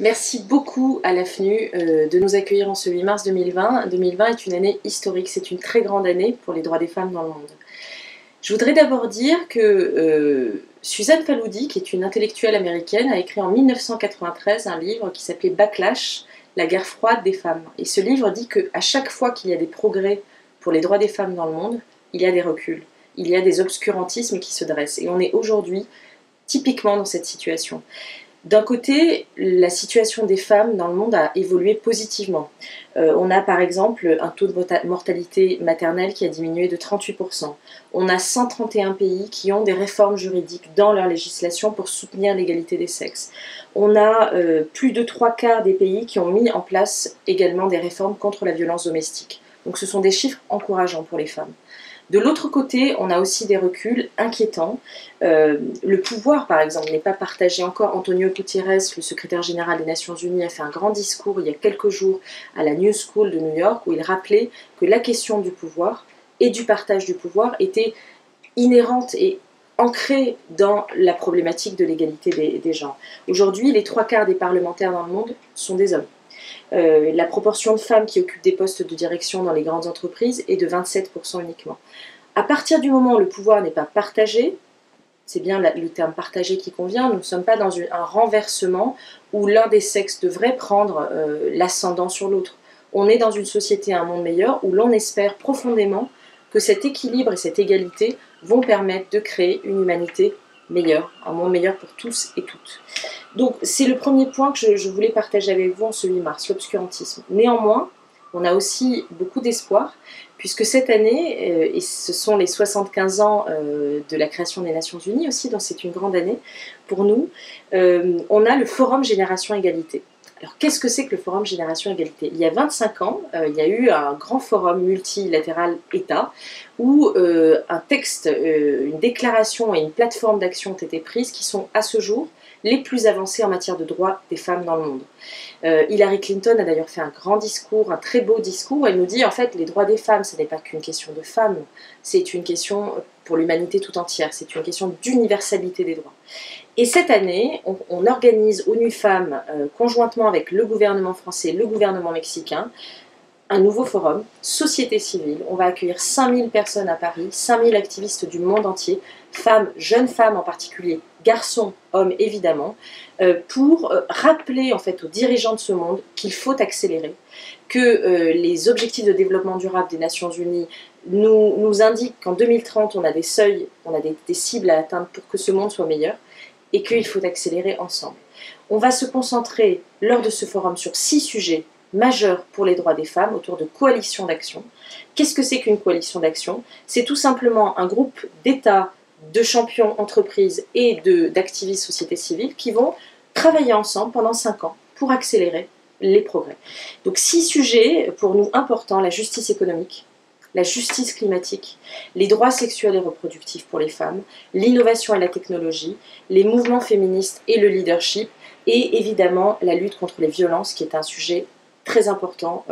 Merci beaucoup à l'AFNU de nous accueillir en ce 8 mars 2020. 2020 est une année historique, c'est une très grande année pour les droits des femmes dans le monde. Je voudrais d'abord dire que Susan Faludi, qui est une intellectuelle américaine, a écrit en 1993 un livre qui s'appelait Backlash, la guerre froide des femmes. Et ce livre dit qu'à chaque fois qu'il y a des progrès pour les droits des femmes dans le monde, il y a des reculs, il y a des obscurantismes qui se dressent. Et on est aujourd'hui typiquement dans cette situation. D'un côté, la situation des femmes dans le monde a évolué positivement. On a par exemple un taux de mortalité maternelle qui a diminué de 38%. On a 131 pays qui ont des réformes juridiques dans leur législation pour soutenir l'égalité des sexes. On a plus de 3/4 des pays qui ont mis en place également des réformes contre la violence domestique. Donc ce sont des chiffres encourageants pour les femmes. De l'autre côté, on a aussi des reculs inquiétants. Le pouvoir, par exemple, n'est pas partagé encore. Antonio Guterres, le secrétaire général des Nations Unies, a fait un grand discours il y a quelques jours à la New School de New York où il rappelait que la question du pouvoir et du partage du pouvoir était inhérente et ancrée dans la problématique de l'égalité des genres. Aujourd'hui, les 3/4 des parlementaires dans le monde sont des hommes. La proportion de femmes qui occupent des postes de direction dans les grandes entreprises est de 27% uniquement. À partir du moment où le pouvoir n'est pas partagé, c'est bien le terme partagé qui convient, nous ne sommes pas dans un renversement où l'un des sexes devrait prendre l'ascendant sur l'autre. On est dans une société, un monde meilleur, où l'on espère profondément que cet équilibre et cette égalité vont permettre de créer une humanité meilleure, un monde meilleur pour tous et toutes. Donc c'est le premier point que je voulais partager avec vous en ce 8 mars, l'obscurantisme. Néanmoins, on a aussi beaucoup d'espoir, puisque cette année, et ce sont les 75 ans de la création des Nations Unies aussi, donc c'est une grande année pour nous, on a le Forum Génération Égalité. Alors qu'est-ce que c'est que le Forum Génération Égalité? Il y a 25 ans, il y a eu un grand forum multilatéral État où un texte, une déclaration et une plateforme d'action ont été prises qui sont à ce jour les plus avancées en matière de droits des femmes dans le monde. Hillary Clinton a d'ailleurs fait un grand discours, un très beau discours. Elle nous dit en fait les droits des femmes, ce n'est pas qu'une question de femmes, c'est une question pour l'humanité tout entière, c'est une question d'universalité des droits. Et cette année, on organise ONU Femmes, conjointement avec le gouvernement français et le gouvernement mexicain, un nouveau forum, société civile. On va accueillir 5000 personnes à Paris, 5000 activistes du monde entier, femmes, jeunes femmes en particulier, garçons, hommes évidemment, pour rappeler en fait aux dirigeants de ce monde qu'il faut accélérer, que les objectifs de développement durable des Nations Unies nous indiquent qu'en 2030 on a des seuils, on a des cibles à atteindre pour que ce monde soit meilleur, et qu'il faut accélérer ensemble. On va se concentrer lors de ce forum sur 6 sujets majeurs pour les droits des femmes autour de coalitions d'action. Qu'est-ce que c'est qu'une coalition d'action? C'est tout simplement un groupe d'États, de champions entreprises et d'activistes société civile qui vont travailler ensemble pendant 5 ans pour accélérer les progrès. Donc 6 sujets pour nous importants: la justice économique, la justice climatique, les droits sexuels et reproductifs pour les femmes, l'innovation et la technologie, les mouvements féministes et le leadership, et évidemment la lutte contre les violences, qui est un sujet très important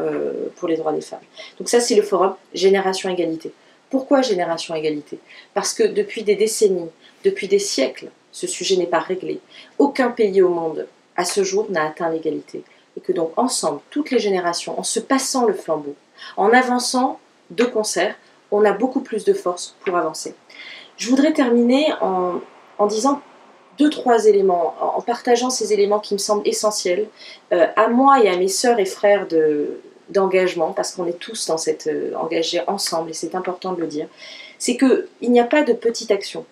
pour les droits des femmes. Donc ça, c'est le forum Génération Égalité. Pourquoi Génération Égalité? Parce que depuis des décennies, depuis des siècles, ce sujet n'est pas réglé. Aucun pays au monde, à ce jour, n'a atteint l'égalité. Et que donc, ensemble, toutes les générations, en se passant le flambeau, en avançant de concert, on a beaucoup plus de force pour avancer. Je voudrais terminer en disant 2-3 éléments, en partageant ces éléments qui me semblent essentiels, à moi et à mes sœurs et frères d'engagement, parce qu'on est tous dans cette engagés ensemble, et c'est important de le dire, c'est qu'il n'y a pas de petite action,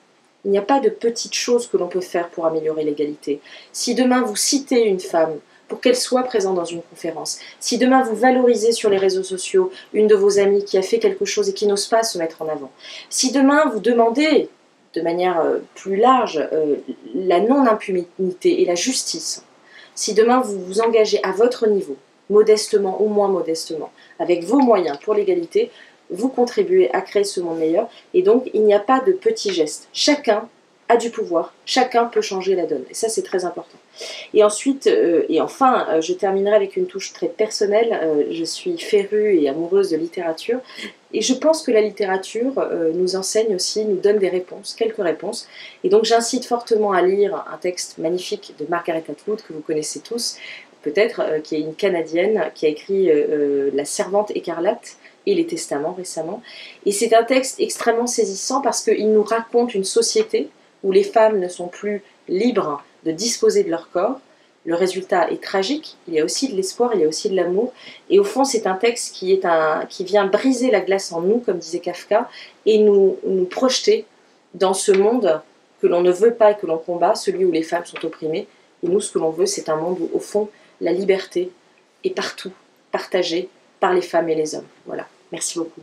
il n'y a pas de petites choses que l'on peut faire pour améliorer l'égalité. Si demain vous citez une femme pour qu'elle soit présente dans une conférence, si demain vous valorisez sur les réseaux sociaux une de vos amies qui a fait quelque chose et qui n'ose pas se mettre en avant, si demain vous demandez de manière plus large la non-impunité et la justice, si demain vous vous engagez à votre niveau, modestement ou moins modestement, avec vos moyens pour l'égalité, vous contribuez à créer ce monde meilleur. Et donc il n'y a pas de petits gestes. Chacun a du pouvoir. Chacun peut changer la donne. Et ça, c'est très important. Et ensuite, et enfin, je terminerai avec une touche très personnelle. Je suis férue et amoureuse de littérature. Et je pense que la littérature nous enseigne aussi, nous donne des réponses, quelques réponses. Et donc j'incite fortement à lire un texte magnifique de Margaret Atwood, que vous connaissez tous, peut-être, qui est une Canadienne, qui a écrit La Servante écarlate et les Testaments récemment. Et c'est un texte extrêmement saisissant parce qu'il nous raconte une société où les femmes ne sont plus libres de disposer de leur corps. Le résultat est tragique, il y a aussi de l'espoir, il y a aussi de l'amour. Et au fond, c'est un texte qui vient briser la glace en nous, comme disait Kafka, et nous projeter dans ce monde que l'on ne veut pas et que l'on combat, celui où les femmes sont opprimées. Et nous, ce que l'on veut, c'est un monde où, au fond, la liberté est partout, partagée par les femmes et les hommes. Voilà, merci beaucoup.